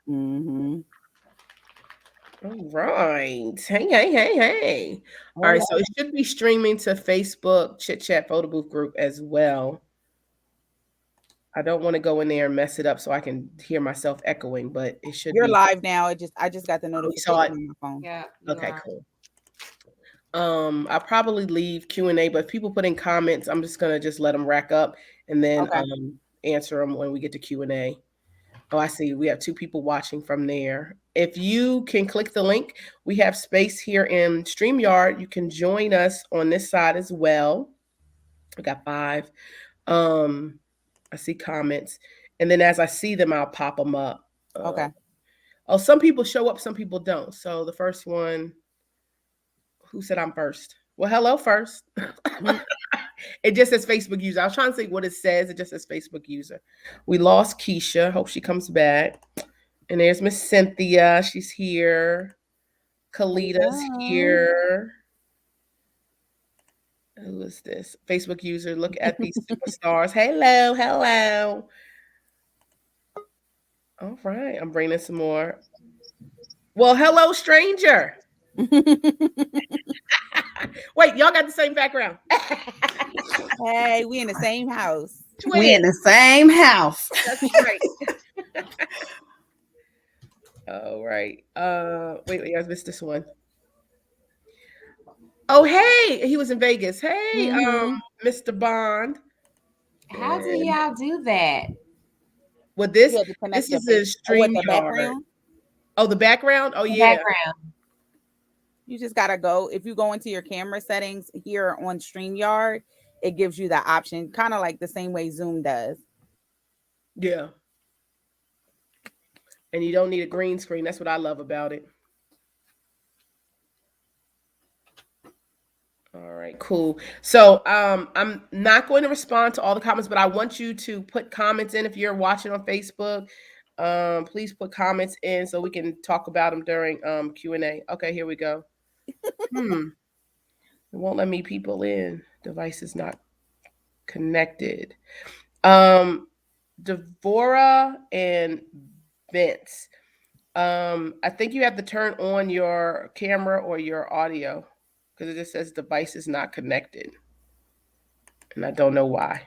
Mm-hmm. All right. Hey. All right. Hello. So it should be streaming to Facebook Chit Chat Photo Booth group as well. I don't want to go in there and mess it up so I can hear myself echoing, but it should You're be. live now. I just got the We saw notification it. on my phone. Yeah, you Okay, are. cool. I'll probably leave Q&A, but if people put in comments, I'm just gonna just let them rack up and then Okay. answer them when we get to Q&A. Oh, I see. We have two people watching from there. If you can click the link, we have space here in StreamYard. You can join us on this side as well. We got five. Um, I see comments. And then as I see them, I'll pop them up. Okay. Oh, some people show up, some people don't. So the first one, who said I'm first? Well, hello first. Mhm. It just says Facebook user. I was trying to say what it says. It just says Facebook user. We lost Keisha. Hope she comes back. And there's Miss Cynthia. She's here. Kalita's Hello. here. Who is this? Facebook user. Look at these superstars. Hello. All right. I'm bringing some more. Well, hello, stranger. Wait, y'all got the same background. Hey, we in the same house. We Twin. in the same house. That's right. All right. Wait, I missed this one. Oh, hey, he was in Vegas. Hey, Mm-hmm. Mr. Bond. How do And y'all do that? with You this, had to connect this your is a face with the StreamYard. background. Oh, the background? Oh, The yeah. background. You just gotta go. If you go into your camera settings here on StreamYard, it gives you the option, kind of like the same way Zoom does. Yeah. And you don't need a green screen. That's what I love about it. All right, cool. So I'm not going to respond to all the comments, but I want you to put comments in if you're watching on Facebook. Please put comments in so we can talk about them during Q&A. Okay, here we go. It won't let me people in. Device is not connected. Um, Devora and Vince. I think you have to turn on your camera or your audio because it just says device is not connected, and I don't know why.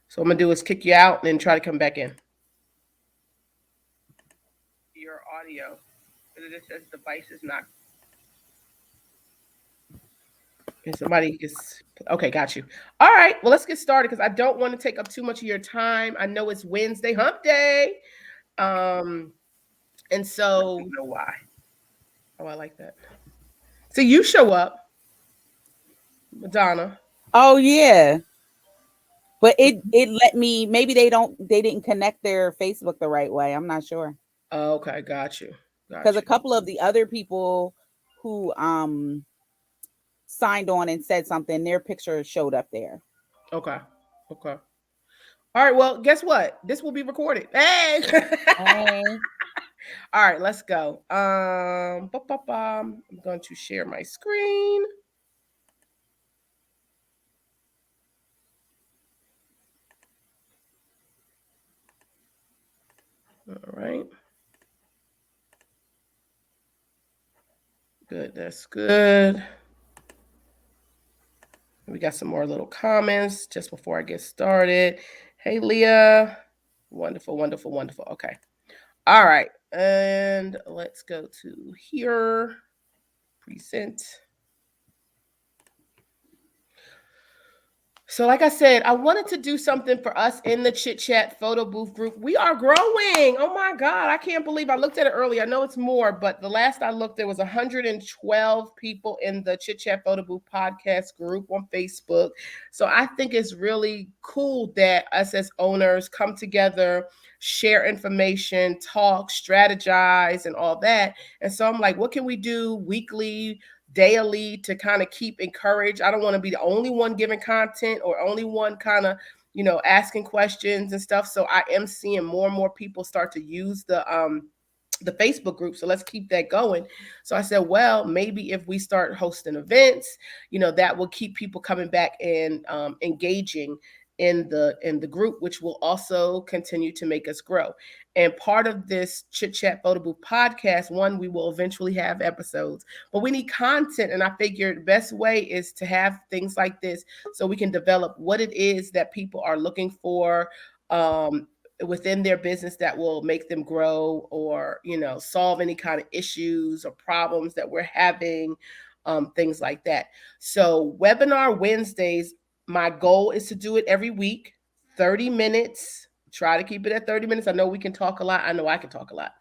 So what I'm gonna do is kick you out and then try to come back in. Your audio because it just says device is not. And somebody is okay. Got you. All right. Well, let's get started because I don't want to take up too much of your time. I know it's Wednesday, Hump Day. Um, and so I don't know why. Oh, I like that. So you show up, Madonna. Oh yeah, but it let me. Maybe they didn't connect their Facebook the right way. I'm not sure Oh, okay, got you. because Got a you. couple of the other people who signed on and said something, their picture showed up there. Okay. Okay. All right. Well, guess what? This will be recorded. Hey. Hey. All right, let's go. I'm going to share my screen. All right. Good. That's good. We got some more little comments just before I get started. Hey, Leah. Wonderful. Okay. All right. And let's go to here. Present. So, like I said, I wanted to do something for us in the Chit Chat photo booth group. We are growing. Oh my God. I can't believe I looked at it earlier. I know it's more, but the last I looked, there was 112 people in the Chit Chat photo booth podcast group on Facebook. So I think it's really cool that us as owners come together, share information, talk, strategize, and all that. And so I'm like, what can we do weekly, daily to kind of keep encouraged? I don't want to be the only one giving content or only one kind of, asking questions and stuff. So I am seeing more and more people start to use the Facebook group. So let's keep that going. So I said, well, maybe if we start hosting events, that will keep people coming back and engaging. in the group, which will also continue to make us grow. And part of this Chit Chat Photo Booth podcast, one, we will eventually have episodes, but we need content. And I figured the best way is to have things like this so we can develop what it is that people are looking for um, within their business that will make them grow, or solve any kind of issues or problems that we're having, things like that. So webinar Wednesdays, my goal is to do it every week, 30 minutes. Try to keep it at 30 minutes. I know we can talk a lot. I know I can talk a lot.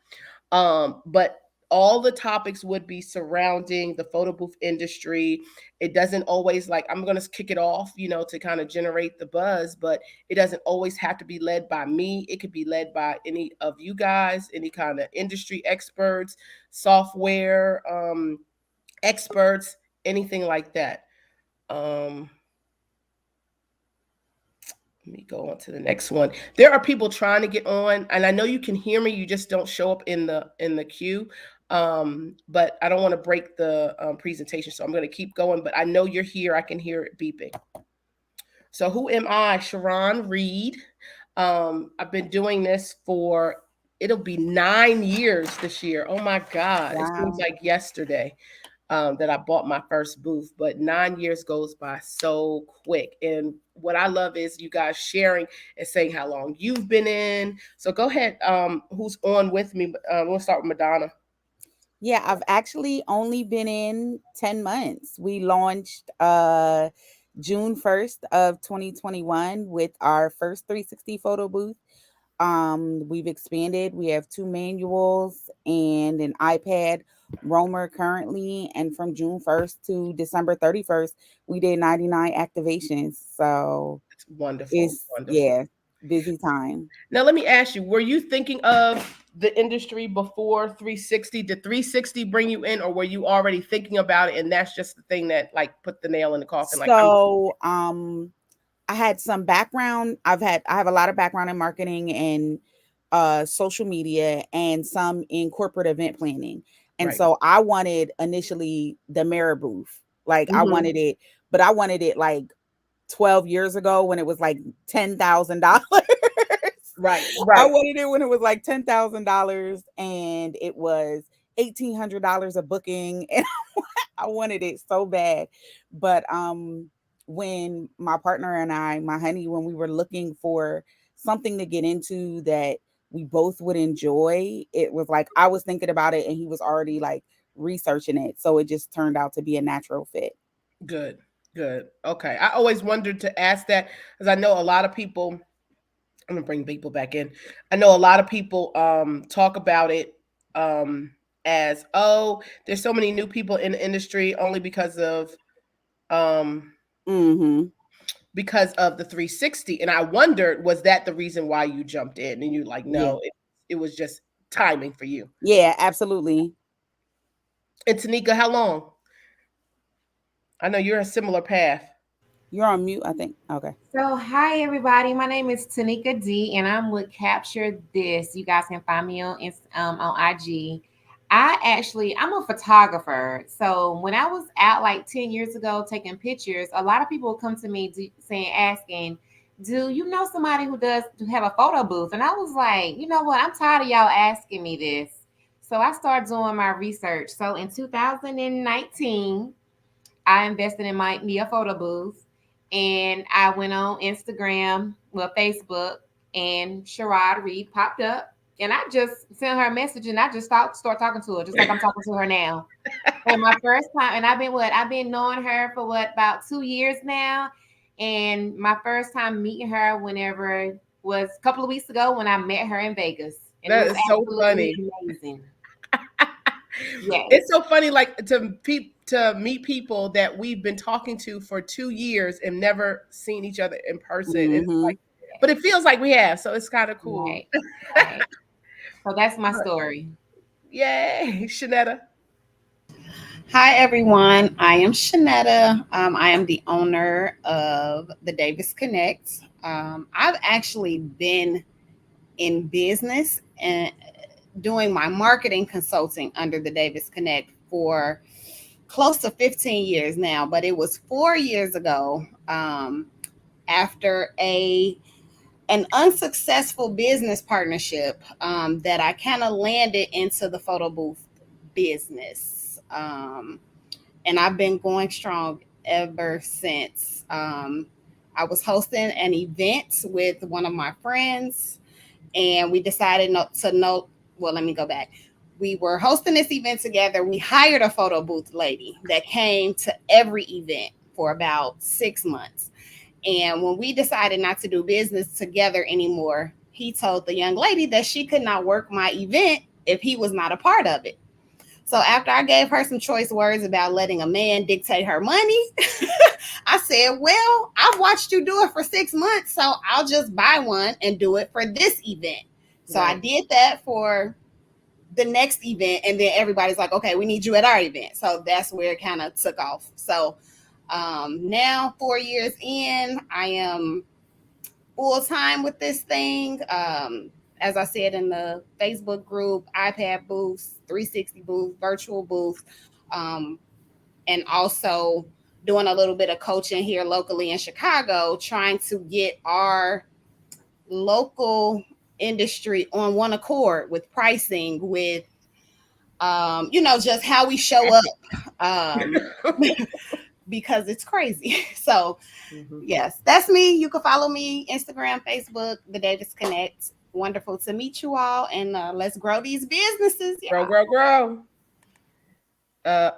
But all the topics would be surrounding the photo booth industry. It doesn't always, like, I'm going to kick it off, to kind of generate the buzz, but it doesn't always have to be led by me. It could be led by any of you guys, any kind of industry experts, software experts, anything like that. Um, Let me go on to the next one. There are people trying to get on, and I know you can hear me. You just don't show up in the queue. But I don't want to break the presentation, so I'm going to keep going. But I know you're here. I can hear it beeping. So who am I? Sharone Reed. I've been doing this for, it'll be 9 years this year. Oh my God, it seems Wow. like yesterday that I bought my first booth, but 9 years goes by so quick. And what I love is you guys sharing and saying how long you've been in. So go ahead. Who's on with me? We'll start with Madonna. Yeah, I've actually only been in 10 months. We launched June 1st of 2021 with our first 360 photo booth. We've expanded. We have two manuals and an iPad roamer currently. And from June 1st to December 31st, we did 99 activations. So It's wonderful, it's, wonderful. yeah, busy time. Now let me ask you: were you thinking of the industry before 360? Did 360 bring you in, or were you already thinking about it, and that's just the thing that like put the nail in the coffin? Like, I'm. So, I had some background. I have a lot of background in marketing and social media and some in corporate event planning. And Right. so I wanted initially the mirror booth. Like I Hmm. wanted it, but I wanted it like 12 years ago when it was like $10,000. Right. I Right. wanted it when it was like $10,000 and it was $1,800 a booking. And I wanted it so bad. But when my partner and I, my honey, when we were looking for something to get into that we both would enjoy, it was like I was thinking about it and he was already like researching it. So it just turned out to be a natural fit. Good. Good. Okay. I always wondered to ask that because I know a lot of people. I'm gonna bring people back in. I know a lot of people talk about it um as, oh, there's so many new people in the industry only um Mhm. because of the 360. And I wondered, was that the reason why you jumped in? And you're like, Yeah. no, it was just timing for you. Yeah, absolutely. And Tanika, how long? I know you're a similar path. You're on mute, I think. Okay. So, hi everybody. My name is Tanika D, and I'm with Capture This. You guys can find me on IG. I'm a photographer. So when I was out like 10 years ago taking pictures, a lot of people would come to me asking, "Do you know somebody who does to have a photo booth?" And I was like, you know what? I'm tired of y'all asking me this. So I started doing my research. So in 2019. I invested in me a photo booth, and I went on Instagram, well, Facebook, and Sharad Reed popped up, and I just sent her a message, and I just start talking to her, just like I'm talking to her now. And my first time, and I've been knowing her for about 2 years now, and my first time meeting her, whenever was a couple of weeks ago when I met her in Vegas, and it That was is so absolutely funny. amazing. Yes, It's so funny, like to meet people that we've been talking to for 2 years and never seen each other in person. And it's Mhm. like, but it feels like we have, so it's kind of cool. right, right. So that's my But story. yay, Shanetta. Hi, everyone. I am Shanetta. I am the owner of the Davis Connect. I've actually been in business and doing my marketing consulting under the Davis Connect for close to 15 years now, but it was 4 years ago. after a an unsuccessful business partnership that I kind of landed into the photo booth business. And I've been going strong ever since. I was hosting an event with one of my friends, and we decided not to know. Well, let me go back. We were hosting this event together. We hired a photo booth lady that came to every event for about 6 months. And when we decided not to do business together anymore, he told the young lady that she could not work my event if he was not a part of it. So after I gave her some choice words about letting a man dictate her money, I said, "Well, I've watched you do it for 6 months, so I'll just buy one and do it for this event." So I Right. did that for the next event, and then everybody's like, "Okay, we need you at our event." So that's where it kind of took off. So now, 4 years in, I am full time with this thing. As I said in the Facebook group, iPad booths, 360 booths, virtual booths, um, and also doing a little bit of coaching here locally in Chicago, trying to get our local industry on one accord with pricing, with just how we show up, because it's crazy. So Mhm. yes, that's me. You can follow me Instagram, Facebook, The Davis Connect. Wonderful to meet you all, and let's grow these businesses. Yeah. Grow, grow, grow.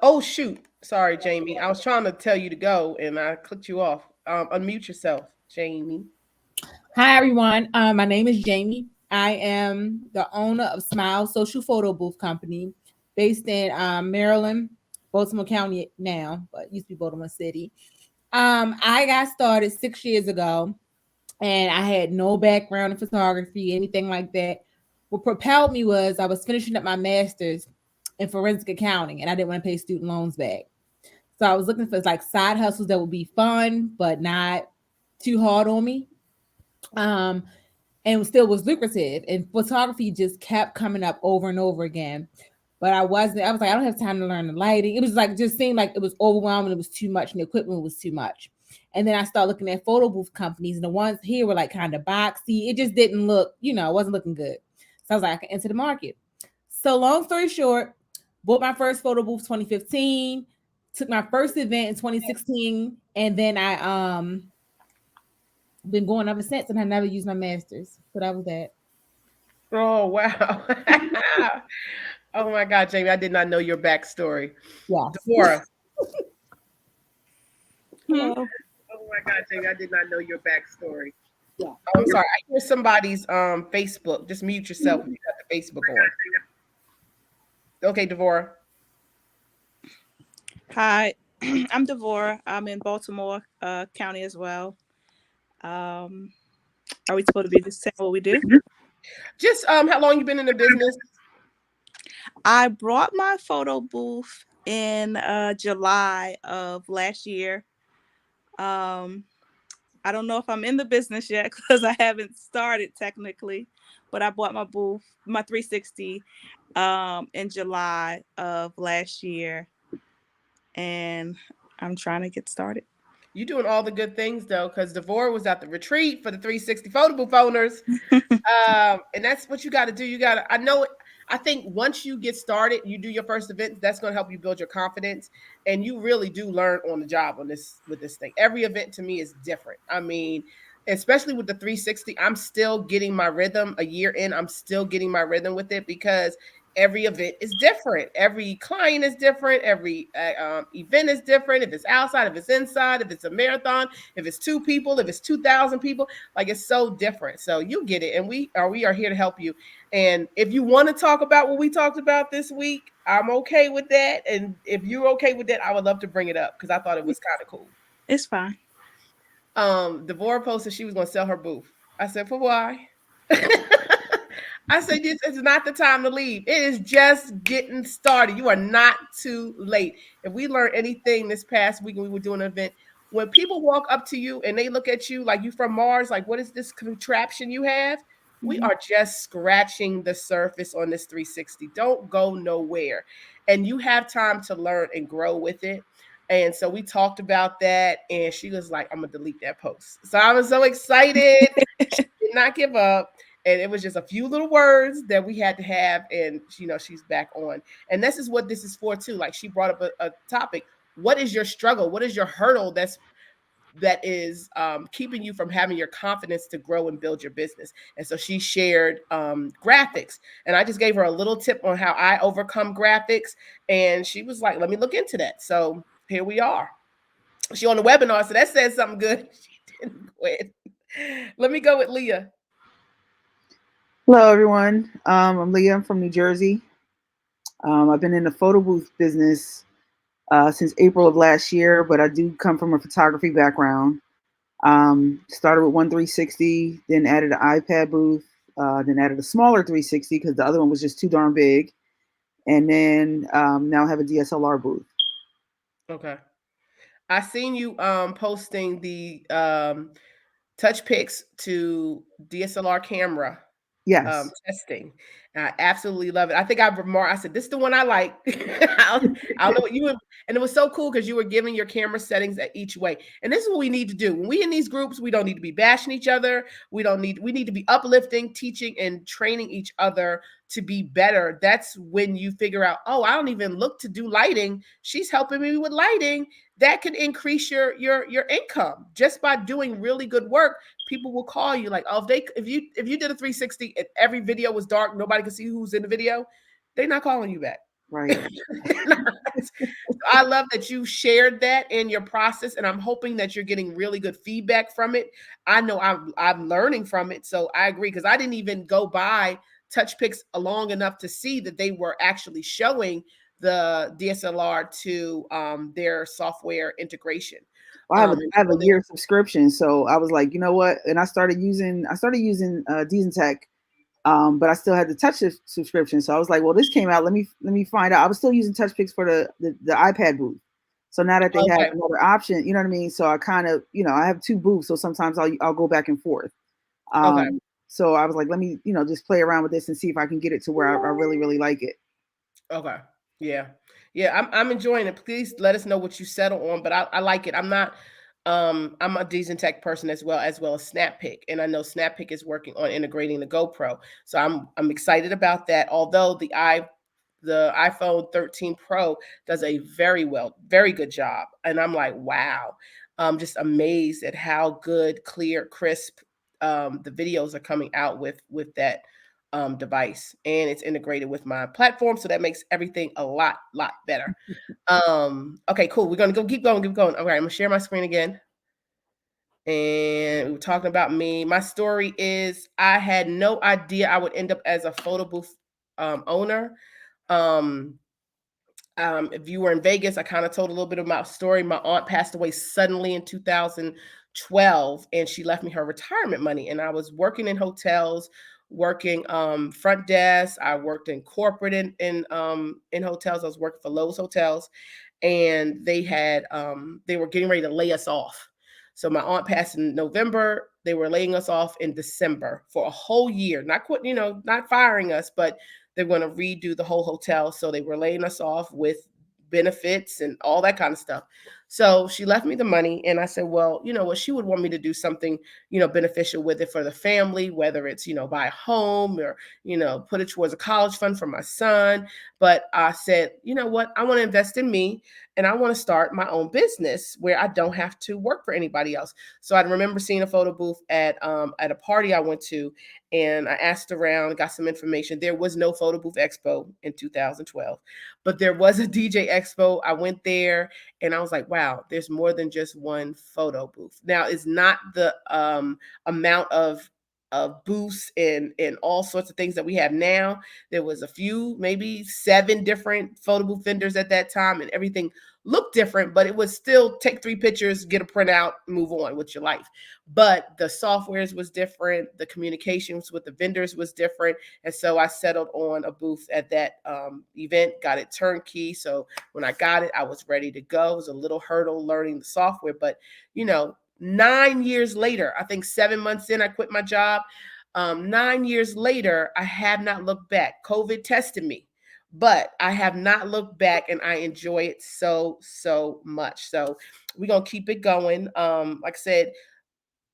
Oh shoot. Sorry, Jamie. I was trying to tell you to go and I clicked you off. Unmute yourself, Jamie. Hi, everyone. My name is Jamie. I am the owner of Smile Social Photo Booth Company based in Maryland, Baltimore County now, but used to be Baltimore City. I got started 6 years ago and I had no background in photography, anything like that. What propelled me was I was finishing up my master's in forensic accounting and I didn't want to pay student loans back. So I was looking for like side hustles that would be fun, but not too hard on me. Um, and still was lucrative. And photography just kept coming up over and over again. But I was like, I don't have time to learn the lighting. It was like, just seemed like it was overwhelming. It was too much and the equipment was too much. And then I started looking at photo booth companies and the ones here were like kind of boxy. It just didn't look, it wasn't looking good. So I was like, I can enter the market. So long story short, bought my first photo booth 2015, took my first event in 2016, and then I been going ever since, and I never used my masters. So that was that. Oh wow. Oh my God, Jamie, I did not know your backstory. Yes. Deborah. Hmm? Hello. Oh my God, Jamie, I did not know your backstory. Yeah. Oh, I'm sorry. I hear somebody's Facebook. Just mute yourself if you got the Facebook on. Okay, Deborah. Hi, I'm Devora. I'm in Baltimore County as well. Um, are we supposed to be just saying what we do? Just how long you been in the business? I brought my photo booth in July of last year. Um, I don't know if I'm in the business yet because I haven't started technically, but I bought my booth, my 360, in July of last year, and I'm trying to get started. You doing all the good things though, because Devorah was at the retreat for the 360 photo booth owners. And that's what you got to do. You got to, I know, I think once you get started, you do your first event, that's going to help you build your confidence. And you really do learn on the job on this, with this thing. Every event to me is different. I mean, especially with the 360, I'm still getting my rhythm a year in. I'm still getting my rhythm with it because every event is different. Every client is different. Every event is different. If it's outside, if it's inside, if it's a marathon, if it's 2 people, if it's 2,000 people, like it's so different. So you get it, and we are here to help you. And if you want to talk about what we talked about this week, I'm okay with that. And if you're okay with that, I would love to bring it up because I thought it was kind of cool. It's fine. Devorah posted she was going to sell her booth. I said, for why? I said, this is not the time to leave. It is just getting started. You are not too late. If we learned anything this past week when we were doing an event, when people walk up to you and they look at you like you from Mars, like, what is this contraption you have? We Mhm. are just scratching the surface on this 360. Don't go nowhere. And you have time to learn and grow with it. And so we talked about that, and she was like, I'm gonna delete that post. So I was so excited. She did not give up. And it was just a few little words that we had to have, and she's back on. And this is what this is for too. Like, she brought up a topic. What is your struggle? What is your hurdle that is keeping you from having your confidence to grow and build your business? And so she shared graphics, and I just gave her a little tip on how I overcome graphics, and she was like, let me look into that. So here we are. She on the webinar, so that says something good. She didn't quit. Let me go with Leah. Hello, everyone. I'm Leah. I'm from New Jersey. I've been in the photo booth business since April of last year, but I do come from a photography background. Started with one 360, then added an iPad booth, then added a smaller 360 because the other one was just too darn big, and then now I have a DSLR booth. Okay. I seen you posting the touch pics to DSLR camera Yes. testing. And I absolutely love it. I think I remarked, I said, this is the one I like. I don't know what you would, and it was so cool because you were giving your camera settings at each way. And this is what we need to do. When we in these groups, we don't need to be bashing each other. We need to be uplifting, teaching, and training each other to be better. That's when you figure out, oh, I don't even look to do lighting. She's helping me with lighting. That could increase your income just by doing really good work. People will call you like, oh, if you did a 360 and every video was dark, nobody could see who's in the video, they're not calling you back. Right. I love that you shared that in your process, and I'm hoping that you're getting really good feedback from it. I know I'm learning from it, so I agree, because I didn't even go by touch pics long enough to see that they were actually showing the DSLR to their software integration. Well, I have a year subscription, so I was like, you know what? And I started using Decentech, but I still had the touch subscription. So I was like, well, this came out. Let me find out. I was still using TouchPix for the iPad booth. So now that they have another option, you know what I mean. So I kind of, I have two booths, so sometimes I'll go back and forth. Okay. So I was like, let me, just play around with this and see if I can get it to where I really, really like it. Okay. Yeah. Yeah. I'm enjoying it. Please let us know what you settle on, but I like it. I'm a Decentech person as well as SnapPic. And I know SnapPic is working on integrating the GoPro. So I'm excited about that. Although the iPhone 13 Pro does a very good job. And I'm like, wow. I'm just amazed at how good, clear, crisp the videos are coming out with that device, and it's integrated with my platform, so that makes everything a lot better. Okay, cool. We're gonna keep going. All right, I'm gonna share my screen again. And we were talking about me. My story is I had no idea I would end up as a photo booth owner. If you were in Vegas, I kind of told a little bit of my story. My aunt passed away suddenly in 2012, and she left me her retirement money. And I was working in hotels, working front desk. I worked in corporate in hotels. I was working for Lowe's Hotels, and they were getting ready to lay us off. So my aunt passed in November. They were laying us off in December for a whole year. Not quitting, not firing us, but they're going to redo the whole hotel. So they were laying us off with benefits and all that kind of stuff. So she left me the money, and I said, well, you know what, she would want me to do something, beneficial with it for the family, whether it's, buy a home or, put it towards a college fund for my son. But I said, you know what, I want to invest in me, and I want to start my own business where I don't have to work for anybody else. So I remember seeing a photo booth at a party I went to, and I asked around, got some information. There was no photo booth expo in 2012, but there was a DJ expo. I went there, and I was like, wow, there's more than just one photo booth. Now, it's not the amount of booths and all sorts of things that we have now. There was a few, maybe 7 different photo booth vendors at that time, and everything looked different, but it was still take 3 pictures, get a printout, move on with your life. But the softwares was different, the communications with the vendors was different, and so I settled on a booth at that event, got it turnkey. So when I got it, I was ready to go. It was a little hurdle learning the software, but 9 years later, I think 7 months in, I quit my job. 9 years later, I have not looked back. COVID tested me, but I have not looked back, and I enjoy it so much. So we're gonna keep it going. Like I said,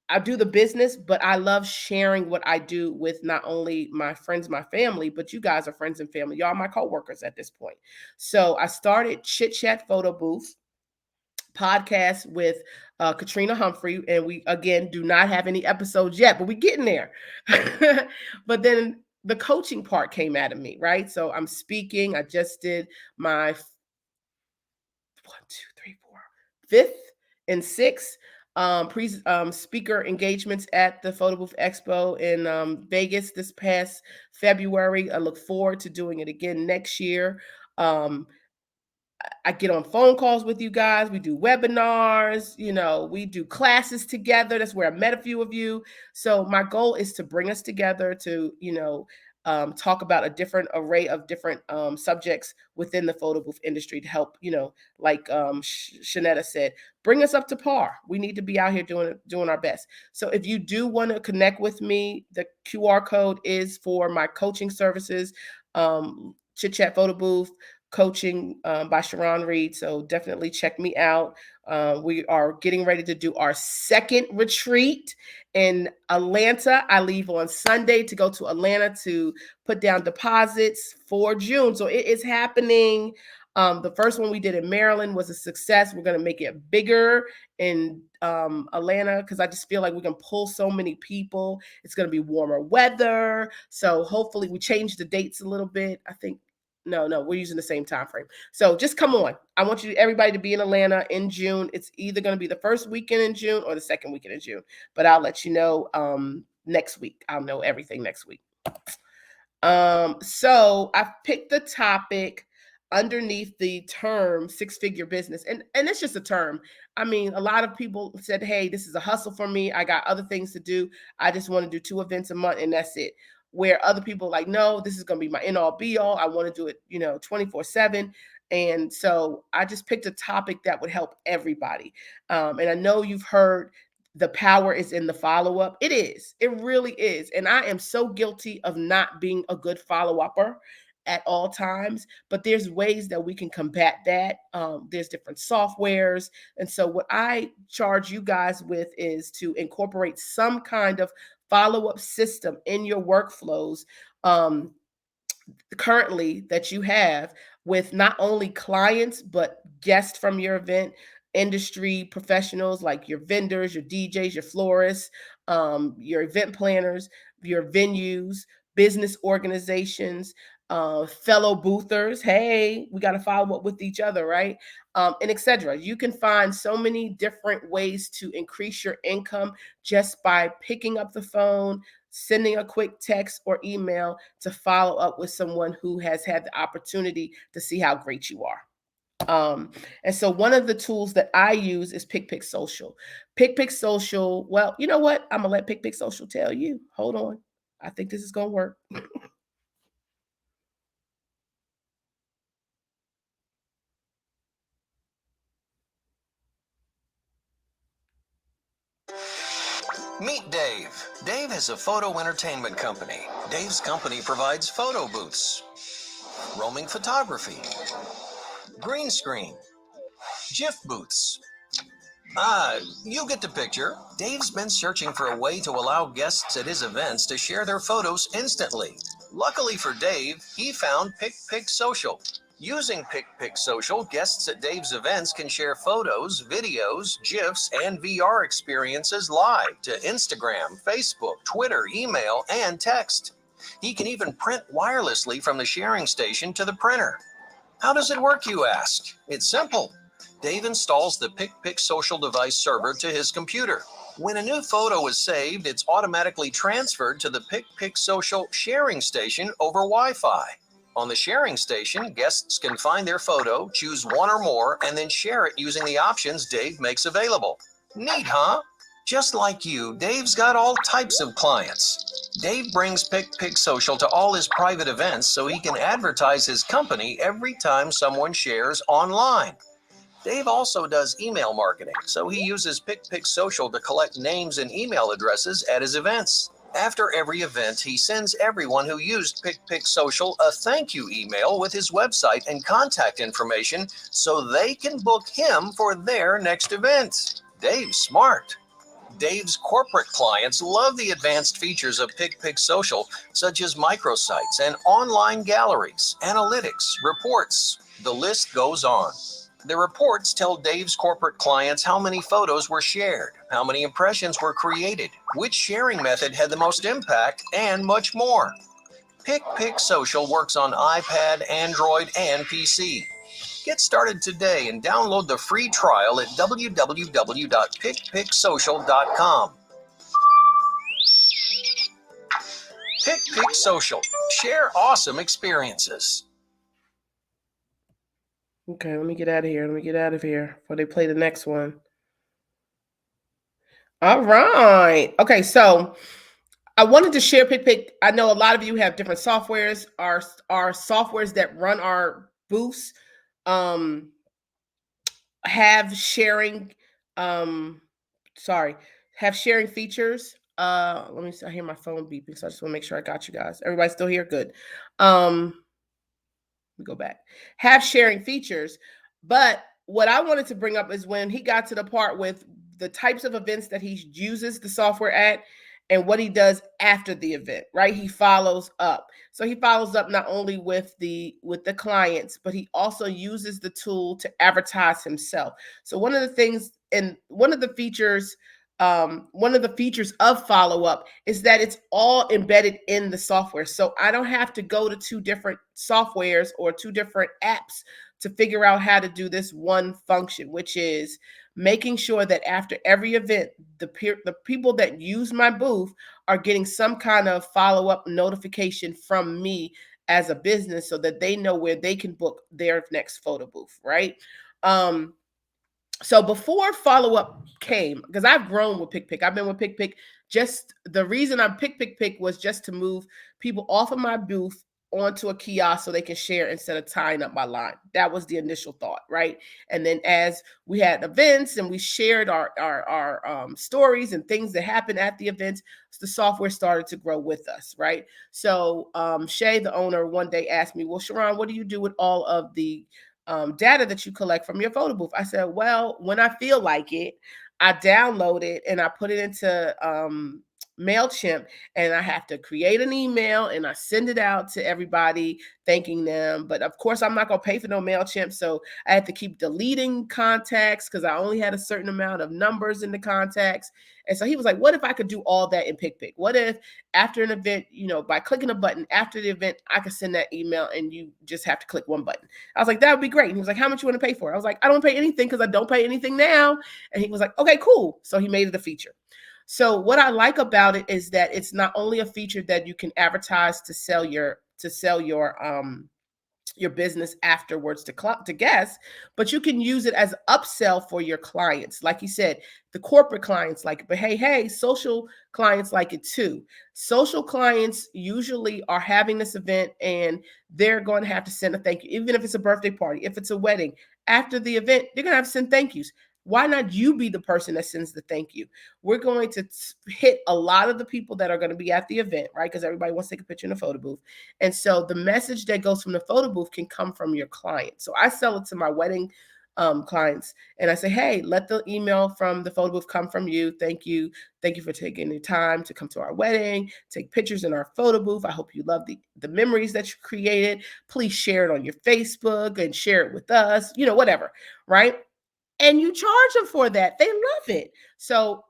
I do the business, but I love sharing what I do with not only my friends, my family, but you guys are friends and family. Y'all are my coworkers at this point. So I started Chit Chat Photo Booth podcast with Katrina Humphrey, and we again do not have any episodes yet, but we're getting there. But then the coaching part came out of me, right? So I'm speaking. I just did my fifth and sixth speaker engagements at the Photo Booth Expo in Vegas this past February. I look forward to doing it again next year. I get on phone calls with you guys. We do webinars, we do classes together. That's where I met a few of you. So my goal is to bring us together to, talk about a different array of different subjects within the photo booth industry to help, like Shanetta said, bring us up to par. We need to be out here doing our best. So if you do want to connect with me, the QR code is for my coaching services, Chit Chat Photo Booth, coaching by Sharone Reed. So definitely check me out. We are getting ready to do our second retreat in Atlanta. I leave on Sunday to go to Atlanta to put down deposits for June. So it is happening. The first one we did in Maryland was a success. We're going to make it bigger in Atlanta because I just feel like we can pull so many people. It's going to be warmer weather. So hopefully we change the dates a little bit. I think no, we're using the same time frame. So just come on. I want everybody to be in Atlanta in June. It's either going to be the first weekend in June or the second weekend in June. But I'll let you know next week. I'll know everything next week. So I picked the topic underneath the term six-figure business. And it's just a term. I mean, a lot of people said, hey, this is a hustle for me. I got other things to do. I just want to do 2 events a month and that's it. Where other people are like, no, this is going to be my end all be all. I want to do it, 24/7. And so I just picked a topic that would help everybody. And I know you've heard the power is in the follow-up. It is. It really is. And I am so guilty of not being a good follow-upper at all times, but there's ways that we can combat that. There's different softwares. And so what I charge you guys with is to incorporate some kind of follow-up system in your workflows currently that you have with not only clients, but guests from your event, industry professionals like your vendors, your DJs, your florists, your event planners, your venues, business organizations, fellow boothers. Hey, we got to follow up with each other, right? And etc. You can find so many different ways to increase your income just by picking up the phone, sending a quick text or email to follow up with someone who has had the opportunity to see how great you are. And so one of the tools that I use is PickPick Social. PickPick Social, well, you know what? I'm going to let PickPick Social tell you. Hold on. I think this is going to work. Meet Dave. Dave has a photo entertainment company. Dave's company provides photo booths, roaming photography, green screen, GIF booths. You get the picture. Dave's been searching for a way to allow guests at his events to share their photos instantly. Luckily for Dave, he found PickPick Social. Using PickPick Social, guests at Dave's events can share photos, videos, GIFs, and VR experiences live to Instagram, Facebook, Twitter, email, and text. He can even print wirelessly from the sharing station to the printer. How does it work, you ask? It's simple. Dave installs the PickPick Social device server to his computer. When a new photo is saved, it's automatically transferred to the PickPick Social sharing station over Wi-Fi. On the sharing station, guests can find their photo, choose one or more, and then share it using the options Dave makes available. Neat, huh? Just like you, Dave's got all types of clients. Dave brings PickPick Social to all his private events so he can advertise his company every time someone shares online. Dave also does email marketing, so he uses PickPick Social to collect names and email addresses at his events. After every event, he sends everyone who used PicPic Social a thank you email with his website and contact information so they can book him for their next event. Dave's smart. Dave's corporate clients love the advanced features of PicPic Social, such as microsites and online galleries, analytics, reports. The list goes on. The reports tell Dave's corporate clients how many photos were shared, how many impressions were created, which sharing method had the most impact, and much more. PicPic Social works on iPad, Android, and PC. Get started today and download the free trial at www.picpicsocial.com. PicPic Social. Share awesome experiences. Okay, let me get out of here. Before they play the next one. All right. Okay, so I wanted to share PicPic. I know a lot of you have different softwares. Our softwares that run our booths have sharing have sharing features. Let me see. I hear my phone beeping, so I just want to make sure I got you guys. Everybody still here? Good. Let me go back. Have sharing features. But what I wanted to bring up is when he got to the part with the types of events that he uses the software at and what he does after the event, right? He follows up. So he follows up not only with the clients, but he also uses the tool to advertise himself. So one of the things and one of the features of follow up is that it's all embedded in the software. So I don't have to go to two different softwares or two different apps to figure out how to do this one function, which is making sure that after every event, the people that use my booth are getting some kind of follow up notification from me as a business so that they know where they can book their next photo booth, right? So before follow up came, because I've grown with PicPic, I've been with PicPic. Just the reason I picked PicPic was just to move people off of my booth onto a kiosk so they can share instead of tying up my line. That was the initial thought, right? And then as we had events and we shared our stories and things that happened at the events, the software started to grow with us, right? So Shay, the owner, one day asked me, "Well, Sharone, what do you do with all of the data that you collect from your photo booth?" I said, "Well, when I feel like it, I download it and I put it into MailChimp, and I have to create an email and I send it out to everybody thanking them. But of course, I'm not going to pay for no MailChimp. So I had to keep deleting contacts because I only had a certain amount of numbers in the contacts." And so he was like, "What if I could do all that in PicPic? What if after an event, by clicking a button after the event, I could send that email and you just have to click one button?" I was like, "That would be great." And he was like, "How much you want to pay for it?" I was like, "I don't pay anything because I don't pay anything now." And he was like, "Okay, cool." So he made it a feature. So what I like about it is that it's not only a feature that you can advertise to sell your business afterwards to guests, but you can use it as upsell for your clients. Like you said, the corporate clients like it, but hey, social clients like it too. Social clients usually are having this event and they're going to have to send a thank you, even if it's a birthday party, if it's a wedding. After the event, they're going to have to send thank yous. Why not you be the person that sends the thank you? We're going to hit a lot of the people that are going to be at the event, right? Because everybody wants to take a picture in a photo booth. And so the message that goes from the photo booth can come from your client. So I sell it to my wedding clients and I say, "Hey, let the email from the photo booth come from you. Thank you. Thank you for taking the time to come to our wedding, take pictures in our photo booth. I hope you love the memories that you created. Please share it on your Facebook and share it with us, whatever." Right? And you charge them for that. They love it. So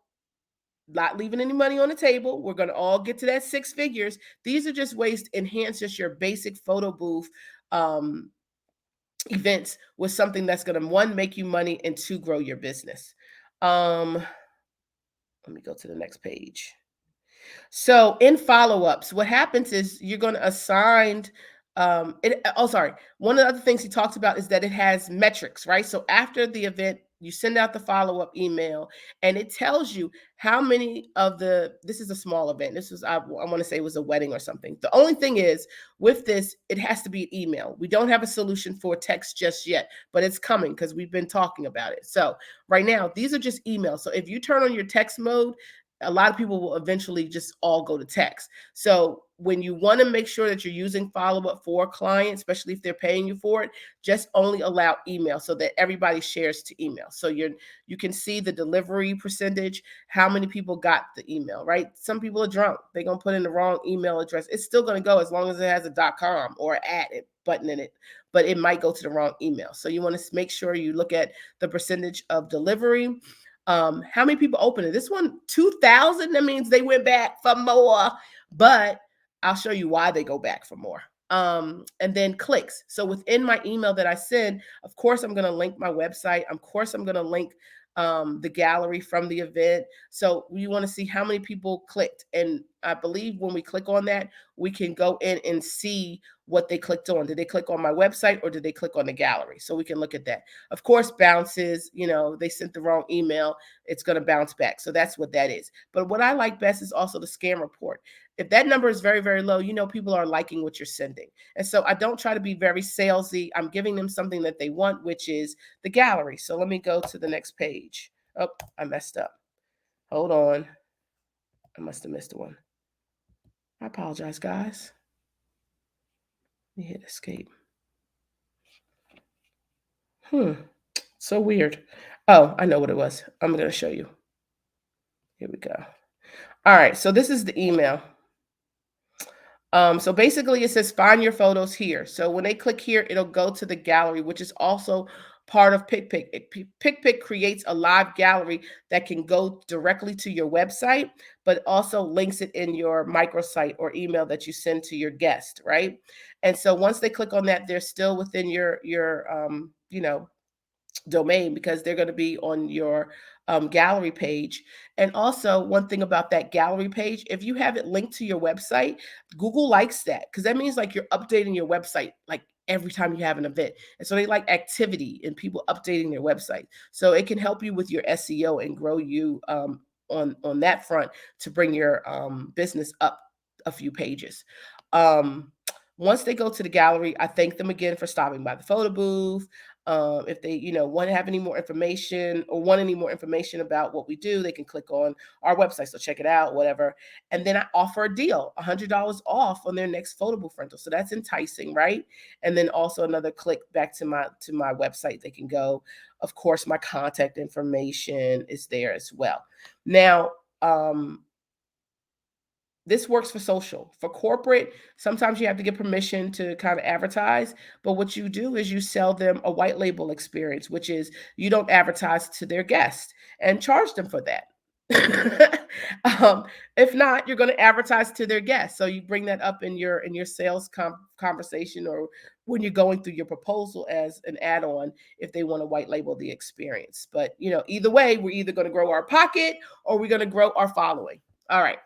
not leaving any money on the table. We're going to all get to that six figures. These are just ways to enhance just your basic photo booth events with something that's going to, one, make you money, and two, grow your business. Let me go to the next page. So in follow-ups, what happens is you're going to assign one of the other things he talks about is that it has metrics, right? So after the event, you send out the follow-up email and it tells you how many of this is a small event. This was, I want to say it was a wedding or something. The only thing is with this, it has to be an email. We don't have a solution for text just yet, but it's coming because we've been talking about it. So right now, these are just emails. So if you turn on your text mode, a lot of people will eventually just all go to text. So when you want to make sure that you're using follow-up for clients, especially if they're paying you for it, just only allow email so that everybody shares to email. So you can see the delivery percentage, how many people got the email, right? Some people are drunk. They're going to put in the wrong email address. It's still going to go as long as it has a .com or at it button in it, but it might go to the wrong email. So you want to make sure you look at the percentage of delivery. How many people opened it? This one, 2,000. That means they went back for more, but I'll show you why they go back for more. And then clicks. So within my email that I send, of course, I'm going to link my website. Of course, I'm going to link the gallery from the event. So you want to see how many people clicked. And I believe when we click on that, we can go in and see what they clicked on. Did they click on my website or did they click on the gallery? So we can look at that. Of course, bounces, they sent the wrong email, it's going to bounce back. So that's what that is. But what I like best is also the scam report. If that number is very, very low, people are liking what you're sending. And so I don't try to be very salesy. I'm giving them something that they want, which is the gallery. So let me go to the next page. Oh, I messed up. Hold on. I must have missed one. I apologize, guys. Let me hit escape. So weird. Oh, I know what it was. I'm going to show you. Here we go. All right. So this is the email. So basically it says find your photos here. So when they click here, it'll go to the gallery, which is also part of PicPic. PicPic creates a live gallery that can go directly to your website, but also links it in your microsite or email that you send to your guest, right? And so once they click on that, they're still within your domain because they're going to be on your gallery page. And also one thing about that gallery page, if you have it linked to your website, Google likes that because that means like you're updating your website like every time you have an event. And so they like activity and people updating their website. So it can help you with your SEO and grow you on that front to bring your business up a few pages. Once they go to the gallery, I thank them again for stopping by the photo booth. If they, want to have any more information or want any more information about what we do, they can click on our website. So check it out, whatever. And then I offer a deal, $100 off on their next photo booth rental. So that's enticing, right? And then also another click back to my website. They can go. Of course, my contact information is there as well. Now, this works for social. For corporate, sometimes you have to get permission to kind of advertise. But what you do is you sell them a white label experience, which is you don't advertise to their guests and charge them for that. If not, you're going to advertise to their guests. So you bring that up in your sales conversation or when you're going through your proposal as an add-on if they want to white label the experience. But either way, we're either going to grow our pocket or we're going to grow our following. All right.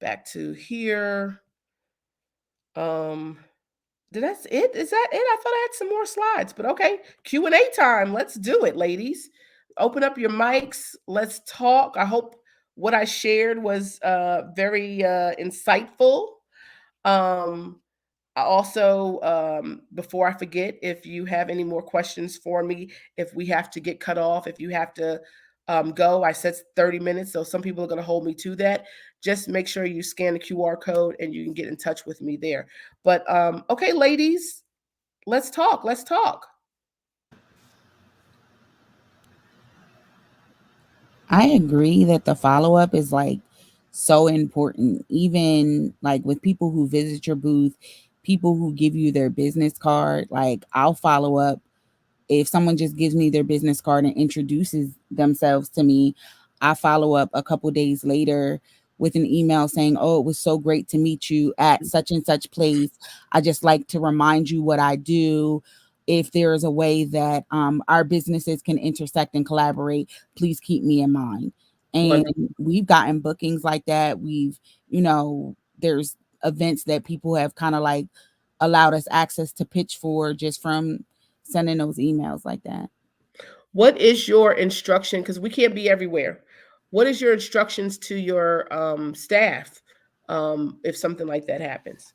Back to here. That's it? Is that it? I thought I had some more slides, but okay. Q&A time. Let's do it, ladies. Open up your mics. Let's talk. I hope what I shared was very insightful. I also, before I forget, if you have any more questions for me, if we have to get cut off, if you have to go, I said 30 minutes, so some people are going to hold me to that. Just make sure you scan the QR code and you can get in touch with me there. But okay, ladies, let's talk. Let's talk. I agree that the follow up is like so important, even like with people who visit your booth, people who give you their business card. Like, I'll follow up if someone just gives me their business card and introduces themselves to me. I follow up a couple days later with an email saying, "Oh, it was so great to meet you at such and such place. I just like to remind you what I do. If there is a way that our businesses can intersect and collaborate, please keep me in mind." And Wonderful. we've gotten bookings like that. There's events that people have kind of like allowed us access to pitch for just from sending those emails like that. What is your instruction? Because we can't be everywhere. What is your instructions to your staff if something like that happens?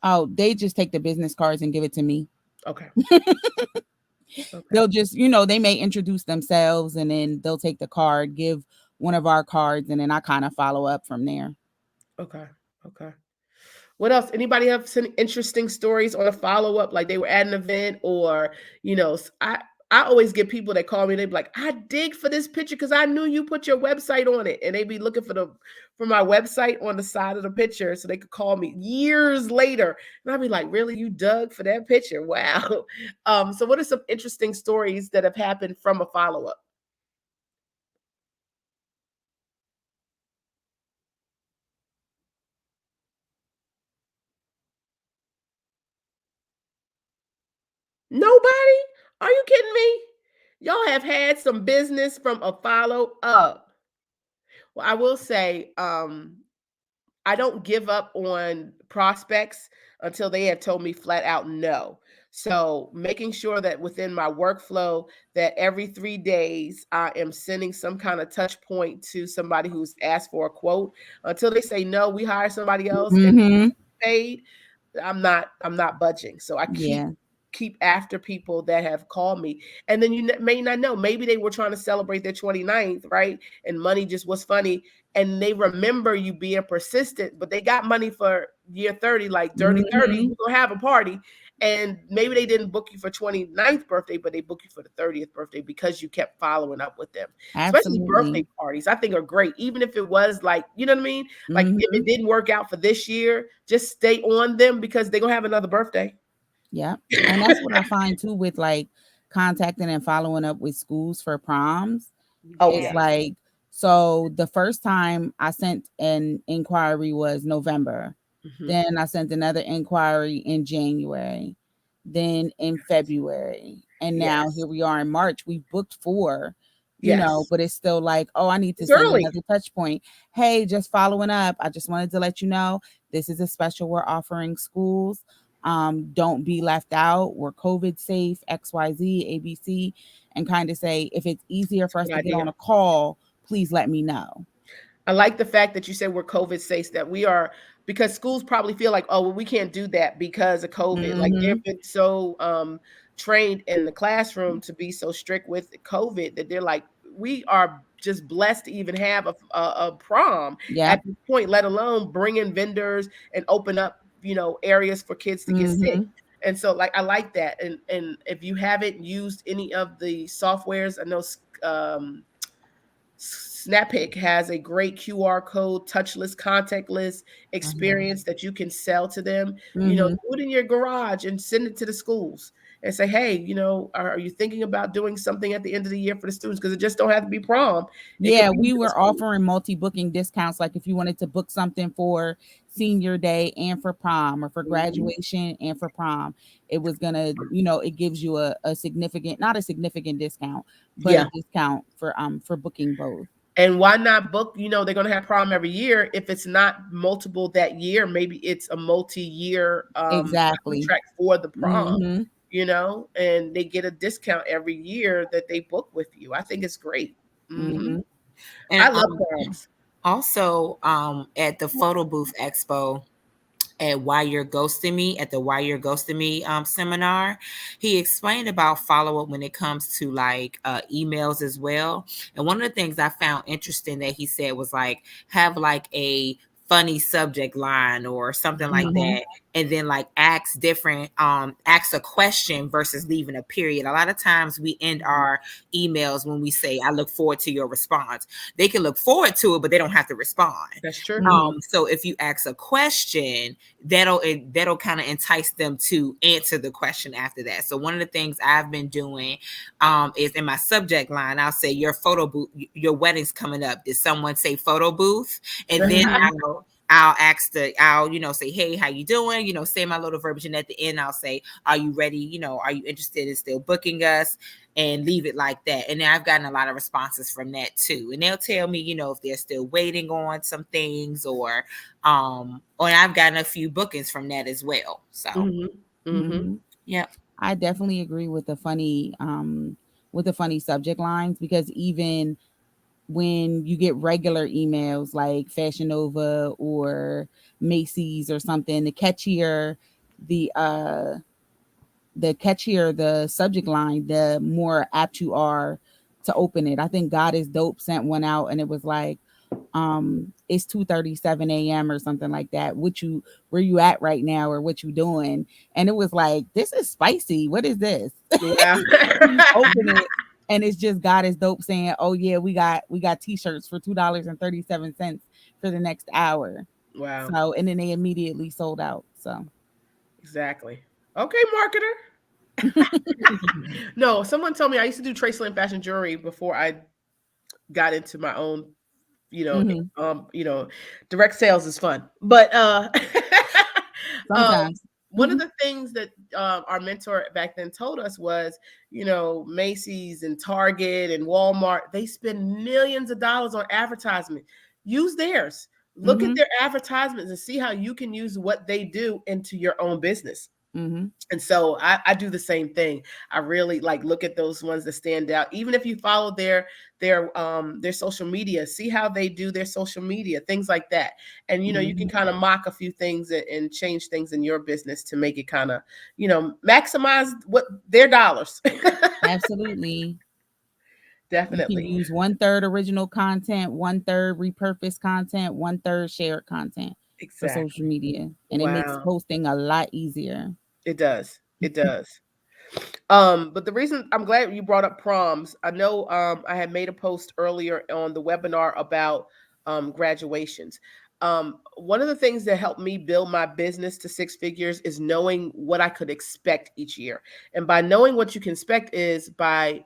Oh, they just take the business cards and give it to me. Okay. Okay. They'll just, they may introduce themselves and then they'll take the card, give one of our cards, and then I kind of follow up from there. Okay. Okay. What else? Anybody have some interesting stories on a follow up? Like they were at an event, or I always get people that call me. They be like, "I dig for this picture because I knew you put your website on it," and they be looking for my website on the side of the picture so they could call me years later, and I'd be like, "Really, you dug for that picture? Wow." So what are some interesting stories that have happened from a follow up? Nobody? Are you kidding me? Y'all have had some business from a follow up. Well, I will say, I don't give up on prospects until they have told me flat out no. So making sure that within my workflow that every 3 days I am sending some kind of touch point to somebody who's asked for a quote until they say no, we hire somebody else and Mm-hmm. paid. I'm not budging. So I keep Yeah. keep after people that have called me. And then you may not know, maybe they were trying to celebrate their 29th, right? And money just was funny. And they remember you being persistent, but they got money for year 30, like dirty 30, Mm-hmm. we're gonna have a party. And maybe they didn't book you for 29th birthday, but they booked you for the 30th birthday because you kept following up with them. Especially birthday Absolutely. parties, I think are great. Even if it was like, you know what I mean? Like if Mm-hmm. it didn't work out for this year, just stay on them because they're gonna have another birthday. Yeah. And that's what I find too with like contacting and following up with schools for proms. Oh It's yeah. Yes. like, so the first time I sent an inquiry was November. Mhm. Then I sent another inquiry in January. Then in February. And now Yes. here we are in March. We've booked four, Yes. but it's still like, oh, I need to It's send early. another touch point. Hey, just following up. I just wanted to let you know this is a special we're offering schools. Don't be left out. We're COVID safe, XYZ, ABC, and kind of say if it's easier It's for a us good to get on idea. a call, please let me know. I like the fact that you said we're COVID safe, that we are, because schools probably feel like, oh, well, we can't do that because of COVID. Like they've Mm-hmm. been so trained in the classroom to be so strict with COVID that they're like, we are just blessed to even have a prom at Yep. this point, let alone bring in vendors and open up, areas for kids to get sick. Mm-hmm. And so, like, I like that. And if you haven't used any of the softwares, I know um, Snappic has a great QR code, touchless, contactless experience that you can sell to them. Mm-hmm. Do it in your garage and send it to the schools and say, hey, are you thinking about doing something at the end of the year for the students? Because it just don't have to be prom. It could Yeah, be we middle were school. offering multi-booking discounts. Like if you wanted to book something for senior day and for prom, or for Mhm. graduation and for prom, it was gonna, it gives you a significant, not a significant discount, but a Yeah. discount for booking both. And why not book? They're going to have prom every year. If it's not multiple that year, maybe it's a multi-year Exactly. contract for the prom, Mm-hmm. and they get a discount every year that they book with you. I think it's great. Hmm. Mm-hmm. I And love proms. also at the photo booth expo, at Why You're Ghosting Me, at the Why You're Ghosting Me seminar, he explained about follow up when it comes to like emails as well. And one of the things I found interesting that he said was like, have like a funny subject line or something like Mm-hmm. that, and then like ask a question versus leaving a period. A lot of times we end our emails when we say, I look forward to your response. They can look forward to it, but they don't have to respond. That's true. Mm-hmm. So if you ask a question, that'll kind of entice them to answer the question after that. So one of the things I've been doing is in my subject line, I'll say your photo booth, your wedding's coming up. Did someone say photo booth? And then Mm-hmm. I'll say, hey, how you doing? Say my little verbiage, and at the end I'll say, are you ready? Are you interested in still booking us? And leave it like that. And then I've gotten a lot of responses from that too. And they'll tell me, if they're still waiting on some things, or I've gotten a few bookings from that as well. So Hmm. Hmm. Mm-hmm. yeah. I definitely agree with the funny subject lines, because even when you get regular emails like Fashion Nova or Macy's or something, the the catchier the subject line, the more apt you are to open it. I think God is Dope sent one out, and it was like, it's 2:37 a.m. or something like that. Where you at right now, or what you doing? And it was like, this is spicy. What is this? Wow. You open it, and it's just God is Dope saying, "Oh yeah, we got t-shirts for $2.37 for the next hour." Wow. So, and then they immediately sold out. So, Exactly. Okay, marketer. No, someone told me I used to do Traceland fashion jewelry before I got into my own, you know, hmm you know, direct sales is fun. But um sometimes. one of the things that our mentor back then told us was, Macy's and Target and Walmart, they spend millions of dollars on advertisement. Use theirs. Look at hmm their advertisements and see how you can use what they do into your own business. hmm And so I do the same thing. I really like look at those ones that stand out. Even if you follow their social media, see how they do their social media, things like that. And you can hmm kind of mock a few things and change things in your business to make it kind of, maximize what their dollars. Absolutely. You can Definitely. use one third original content, one third repurposed content, one third shared content for social Exactly. media, and it makes Wow. posting a lot easier. It does. It does. But the reason I'm glad you brought up proms, I know I had made a post earlier on the webinar about graduations. One of the things that helped me build my business to six figures is knowing what I could expect each year. And by knowing what you can expect is by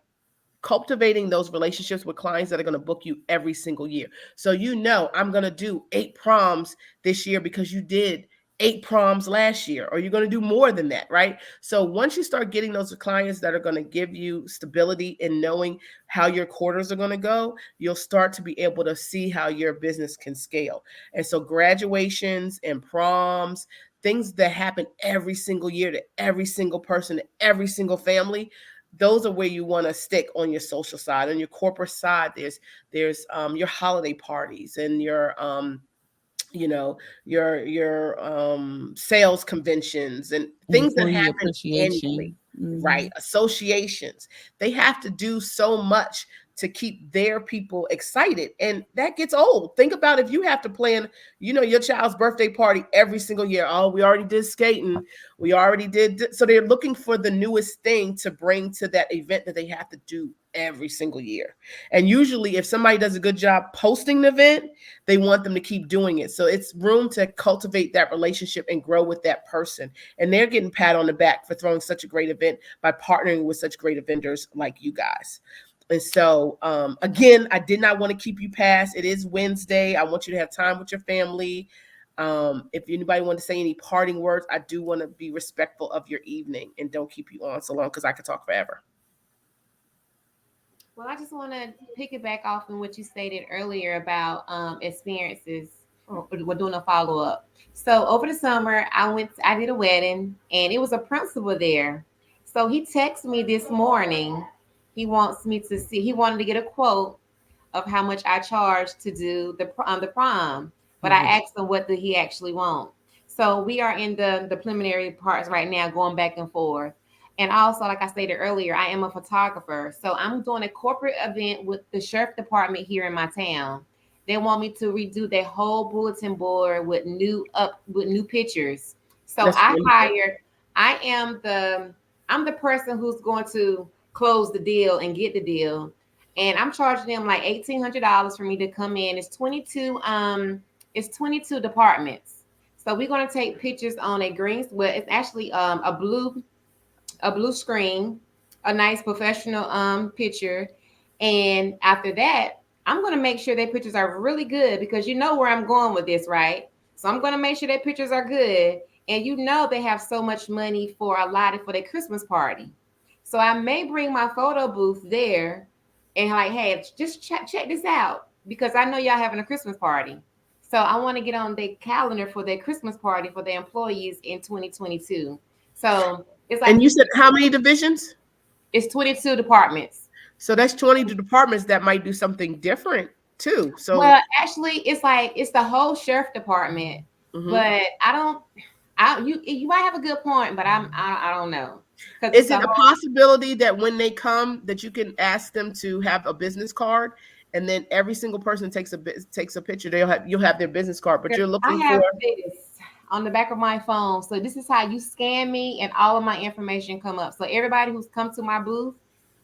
cultivating those relationships with clients that are going to book you every single year. So I'm going to do 8 proms this year because you did 8 proms last year, or you're going to do more than that, right? So once you start getting those clients that are going to give you stability in knowing how your quarters are going to go, you'll start to be able to see how your business can scale. And so graduations and proms, things that happen every single year to every single person, to every single family, those are where you want to stick on your social side. On your corporate side, there's your holiday parties and you know your sales conventions and things that Employee happen annually, appreciation. right? Associations, they have to do so much to keep their people excited, and that gets old. Think about if you have to plan your child's birthday party every single year. Oh, we already did skating, we already did so they're looking for the newest thing to bring to that event that they have to do every single year. And usually if somebody does a good job posting the event, they want them to keep doing it. So it's room to cultivate that relationship and grow with that person. And they're getting pat on the back for throwing such a great event by partnering with such great vendors like you guys. And so, again, I did not want to keep you past. It is Wednesday. I want you to have time with your family. If anybody want to say any parting words, I do want to be respectful of your evening and don't keep you on so long because I could talk forever. Well, I just want to piggyback off on what you stated earlier about experiences. We're doing a follow up. So over the summer, I did a wedding, and it was a principal there. So he texted me this morning. He wanted to get a quote of how much I charge to do the prom, but I Mhm. asked him what did he actually want. So we are in the preliminary parts right now, going back and forth. And also, like I stated earlier, I am a photographer. So I'm doing a corporate event with the sheriff department here in my town. They want me to redo their whole bulletin board with new pictures. So That's wonderful. I am the person who's going to close the deal and get the deal. And I'm charging them like $1,800 for me to come in. It's 22 departments. So we're gonna take pictures on a green. Well, it's actually a blue screen, a nice professional picture. And after that, I'm gonna make sure their pictures are really good because you know where I'm going with this, right? So I'm gonna make sure their pictures are good. And they have so much money for allotted for their Christmas party. So I may bring my photo booth there and like, hey, just check this out because I know y'all having a Christmas party. So I want to get on their calendar for their Christmas party for their employees in 2022. So it's like And you said how many divisions? it's 22 departments. So that's 20 departments that might do something different too. So, Well, actually, it's the whole sheriff department. mhm. But I don't. You might have a good point, but I don't know. because Is it's a it a whole. possibility that when they come, that you can ask them to have a business card, and then every single person takes a picture? You'll have their business card, but you're I looking have for this on the back of my phone. So this is how you scan me, and all of my information come up. So everybody who's come to my booth,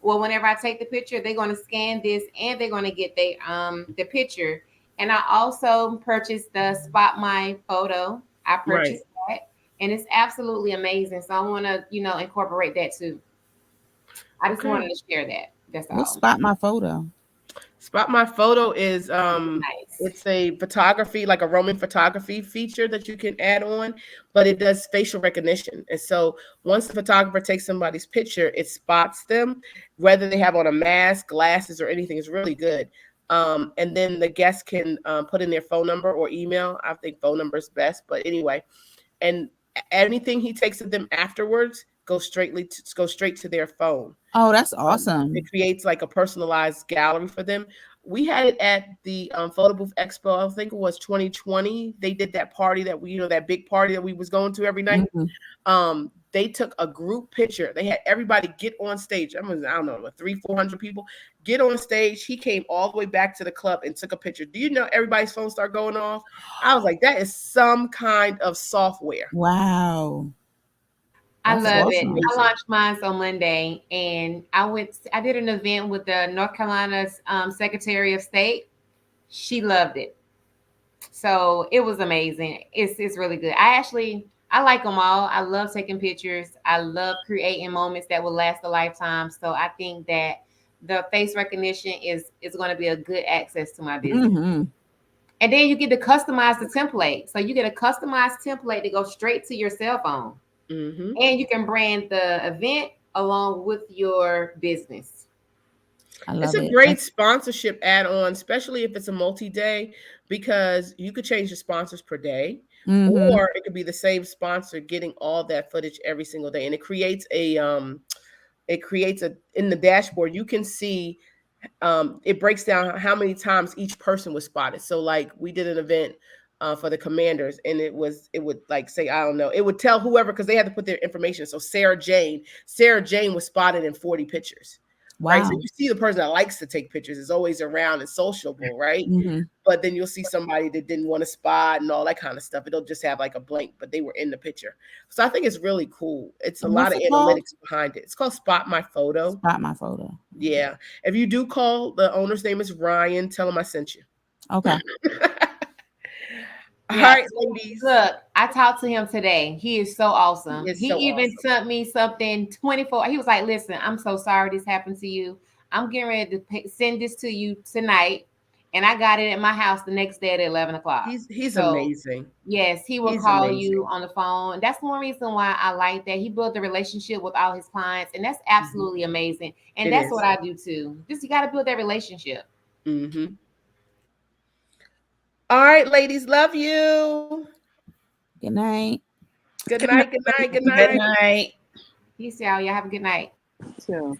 well, whenever I take the picture, they're going to scan this, and they're going to get the picture. And I also purchased the Spot My Photo. I right. purchased that, and it's absolutely amazing. So I want to, incorporate that too. I just Okay. wanted to share that. That's What all. spot my photo? Spot My Photo is Nice. it's a photography, like a Roman photography feature that you can add on, but it does facial recognition. And so once the photographer takes somebody's picture, it spots them, whether they have on a mask, glasses, or anything. Is really good. And then the guest can put in their phone number or email. I think phone number is best, but anyway, and anything he takes of them afterwards goes straight to their phone. Oh, that's It awesome. creates like a personalized gallery for them. We had it at the Photo Booth Expo. I think it was 2020. They did that party that that big party that we was going to every night. Mhm. They took a group picture. They had everybody get on stage. I don't know, 400 people get on stage. He came all the way back to the club and took a picture. Do you know everybody's phone started going off? I was like, that is some kind of software. Wow. I That's love It was it. awesome. I amazing. launched mine on Monday, and I did an event with the North Carolina's Secretary of State. She loved it. So it was amazing. It's really good. I like them all. I love taking pictures. I love creating moments that will last a lifetime. So I think that the face recognition is going to be a good access to my business. Mhm. And then you get to customize the template. So you get a customized template to go straight to your cell phone. Hmm. And you can brand the event along with your business. I It's love a it. great That's sponsorship add-on, especially if it's a multi-day, because you could change the sponsors per day, mhm. or it could be the same sponsor getting all that footage every single day, and it creates a in the dashboard. You can see it breaks down how many times each person was spotted. So like we did an event for the commanders, and it would like say, I don't know, it would tell whoever, because they had to put their information. So Sarah Jane was spotted in 40 pictures. Right. So Wow. you see the person that likes to take pictures is always around and sociable, right? Mhm. But then you'll see somebody that didn't want to spot and all that kind of stuff. It'll just have like a blank, but they were in the picture. So I think it's really cool. It's a And lot what's of it called? analytics behind it. It's called Spot My Photo. Spot my photo. Yeah. If you do call, the owner's name is Ryan. Tell him I sent you. Okay. All Yes. right, ladies. Look, I talked to him today. He is so He awesome. is He so even awesome. sent me something 24. He was like, listen, I'm so sorry this happened to you. I'm getting ready to send this to you tonight. And I got it at my house the next day at 11 o'clock. He's So, amazing. yes, he will He's call you amazing. on the phone. That's one reason why I like that. He built a relationship with all his clients, and that's Mhm. absolutely amazing. And It that's what is. I do too. Just you got to build that relationship. Hmm. All right, ladies. Love you. Good night. Good Good night, night. Good night. Good ladies. Good night. night. Peace, y'all. Y'all have a good night. So.